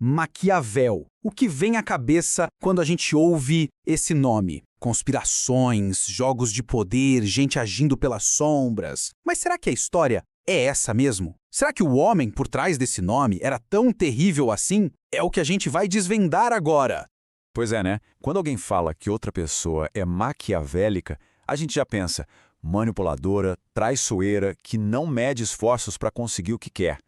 Maquiavel. O que vem à cabeça quando a gente ouve esse nome? Conspirações, jogos de poder, gente agindo pelas sombras. Mas será que a história é essa mesmo? Será que o homem por trás desse nome era tão terrível assim? É o que a gente vai desvendar agora. Pois é, né? Quando alguém fala que outra pessoa é maquiavélica, a gente já pensa manipuladora, traiçoeira, que não mede esforços para conseguir o que quer.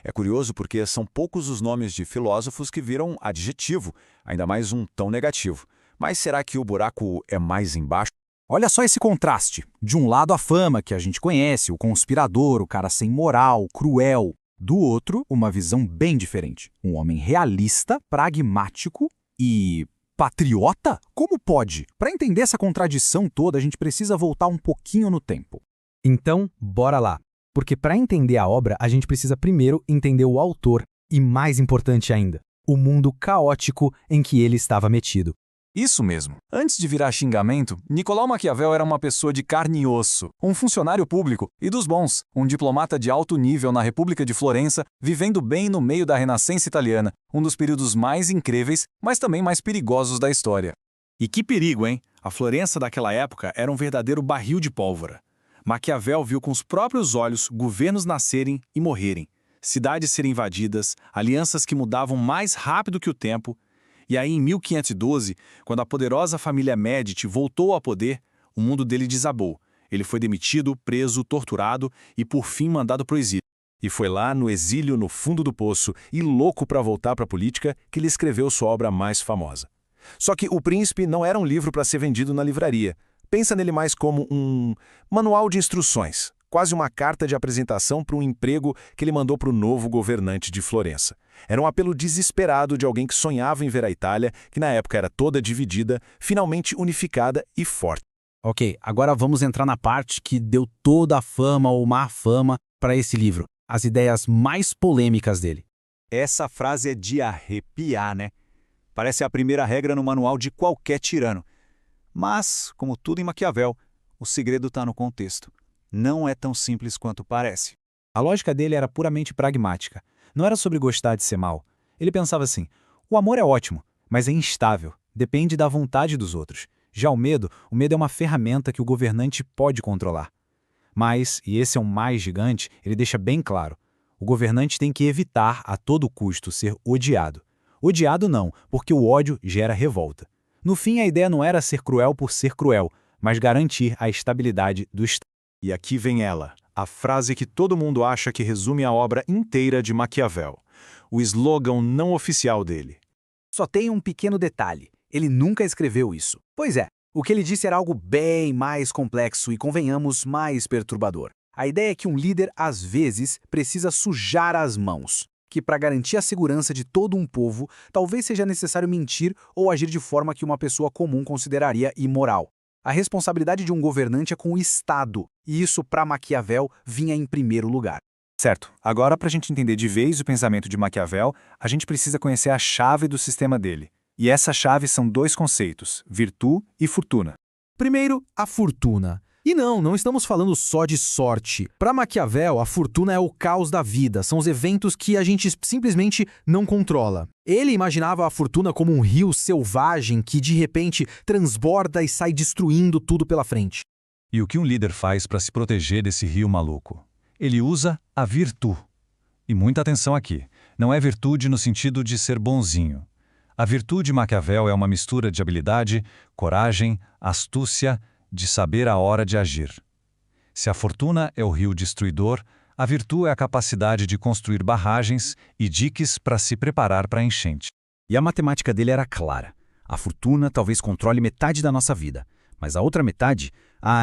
É curioso porque são poucos os nomes de filósofos que viram adjetivo, ainda mais um tão negativo. Mas será que o buraco é mais embaixo? Olha só esse contraste. De um lado, a fama que a gente conhece, o conspirador, o cara sem moral, cruel. Do outro, uma visão bem diferente. Um homem realista, pragmático e patriota? Como pode? Para entender essa contradição toda, a gente precisa voltar um pouquinho no tempo. Então, bora lá. Porque para entender a obra, a gente precisa primeiro entender o autor e, mais importante ainda, o mundo caótico em que ele estava metido. Isso mesmo. Antes de virar xingamento, Nicolau Maquiavel era uma pessoa de carne e osso, um funcionário público e dos bons, um diplomata de alto nível na República de Florença, vivendo bem no meio da Renascença italiana, um dos períodos mais incríveis, mas também mais perigosos da história. E que perigo, hein? A Florença daquela época era um verdadeiro barril de pólvora. Maquiavel viu com os próprios olhos governos nascerem e morrerem, cidades serem invadidas, alianças que mudavam mais rápido que o tempo. E aí, em 1512, quando a poderosa família Médici voltou ao poder, o mundo dele desabou. Ele foi demitido, preso, torturado e, por fim, mandado para o exílio. E foi lá, no exílio, no fundo do poço, e louco para voltar para a política, que ele escreveu sua obra mais famosa. Só que O Príncipe não era um livro para ser vendido na livraria. Pensa nele mais como um manual de instruções, quase uma carta de apresentação para um emprego que ele mandou para o novo governante de Florença. Era um apelo desesperado de alguém que sonhava em ver a Itália, que na época era toda dividida, finalmente unificada e forte. Ok, agora vamos entrar na parte que deu toda a fama ou má fama para esse livro. As ideias mais polêmicas dele. Essa frase é de arrepiar, né? Parece a primeira regra no manual de qualquer tirano. Mas, como tudo em Maquiavel, o segredo está no contexto. Não é tão simples quanto parece. A lógica dele era puramente pragmática. Não era sobre gostar de ser mal. Ele pensava assim, o amor é ótimo, mas é instável, depende da vontade dos outros. Já o medo é uma ferramenta que o governante pode controlar. Mas, e esse é o mais gigante, ele deixa bem claro, o governante tem que evitar a todo custo ser odiado. Odiado não, porque o ódio gera revolta. No fim, a ideia não era ser cruel por ser cruel, mas garantir a estabilidade do Estado. E aqui vem ela, a frase que todo mundo acha que resume a obra inteira de Maquiavel. O slogan não oficial dele. Só tem um pequeno detalhe. Ele nunca escreveu isso. Pois é, o que ele disse era algo bem mais complexo e, convenhamos, mais perturbador. A ideia é que um líder, às vezes, precisa sujar as mãos. Que para garantir a segurança de todo um povo, talvez seja necessário mentir ou agir de forma que uma pessoa comum consideraria imoral. A responsabilidade de um governante é com o Estado, e isso, para Maquiavel, vinha em primeiro lugar. Certo. Agora, para a gente entender de vez o pensamento de Maquiavel, a gente precisa conhecer a chave do sistema dele. E essa chave são dois conceitos, virtude e fortuna. Primeiro, a fortuna. E não estamos falando só de sorte. Para Maquiavel, a fortuna é o caos da vida, são os eventos que a gente simplesmente não controla. Ele imaginava a fortuna como um rio selvagem que, de repente, transborda e sai destruindo tudo pela frente. E o que um líder faz para se proteger desse rio maluco? Ele usa a virtude. E muita atenção aqui, não é virtude no sentido de ser bonzinho. A virtude de Maquiavel é uma mistura de habilidade, coragem, astúcia, de saber a hora de agir. Se a fortuna é o rio destruidor, a virtude é a capacidade de construir barragens e diques para se preparar para a enchente. E a matemática dele era clara. A fortuna talvez controle metade da nossa vida, mas a outra metade,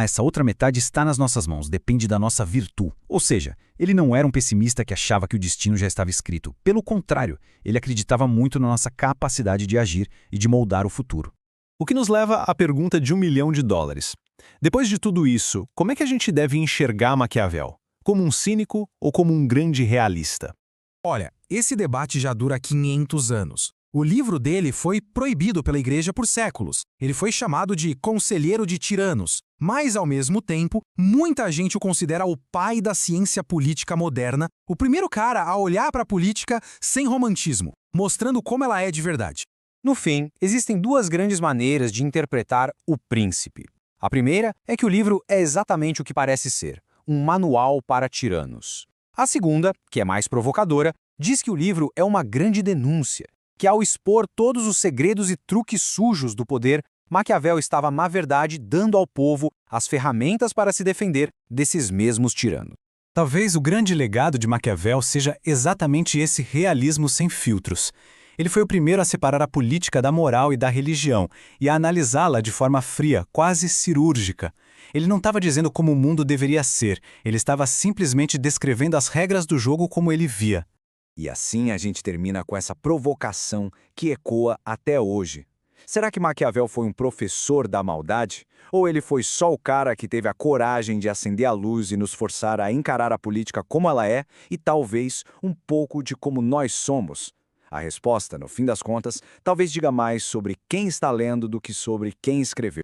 essa outra metade está nas nossas mãos, depende da nossa virtude. Ou seja, ele não era um pessimista que achava que o destino já estava escrito. Pelo contrário, ele acreditava muito na nossa capacidade de agir e de moldar o futuro. O que nos leva à pergunta de $1 milhão. Depois de tudo isso, como é que a gente deve enxergar Maquiavel? Como um cínico ou como um grande realista? Olha, esse debate já dura 500 anos. O livro dele foi proibido pela Igreja por séculos. Ele foi chamado de Conselheiro de Tiranos. Mas, ao mesmo tempo, muita gente o considera o pai da ciência política moderna, o primeiro cara a olhar para a política sem romantismo, mostrando como ela é de verdade. No fim, existem duas grandes maneiras de interpretar O Príncipe. A primeira é que o livro é exatamente o que parece ser, um manual para tiranos. A segunda, que é mais provocadora, diz que o livro é uma grande denúncia, que ao expor todos os segredos e truques sujos do poder, Maquiavel estava, na verdade, dando ao povo as ferramentas para se defender desses mesmos tiranos. Talvez o grande legado de Maquiavel seja exatamente esse realismo sem filtros. Ele foi o primeiro a separar a política da moral e da religião e a analisá-la de forma fria, quase cirúrgica. Ele não estava dizendo como o mundo deveria ser, ele estava simplesmente descrevendo as regras do jogo como ele via. E assim a gente termina com essa provocação que ecoa até hoje. Será que Maquiavel foi um professor da maldade? Ou ele foi só o cara que teve a coragem de acender a luz e nos forçar a encarar a política como ela é e talvez um pouco de como nós somos? A resposta, no fim das contas, talvez diga mais sobre quem está lendo do que sobre quem escreveu.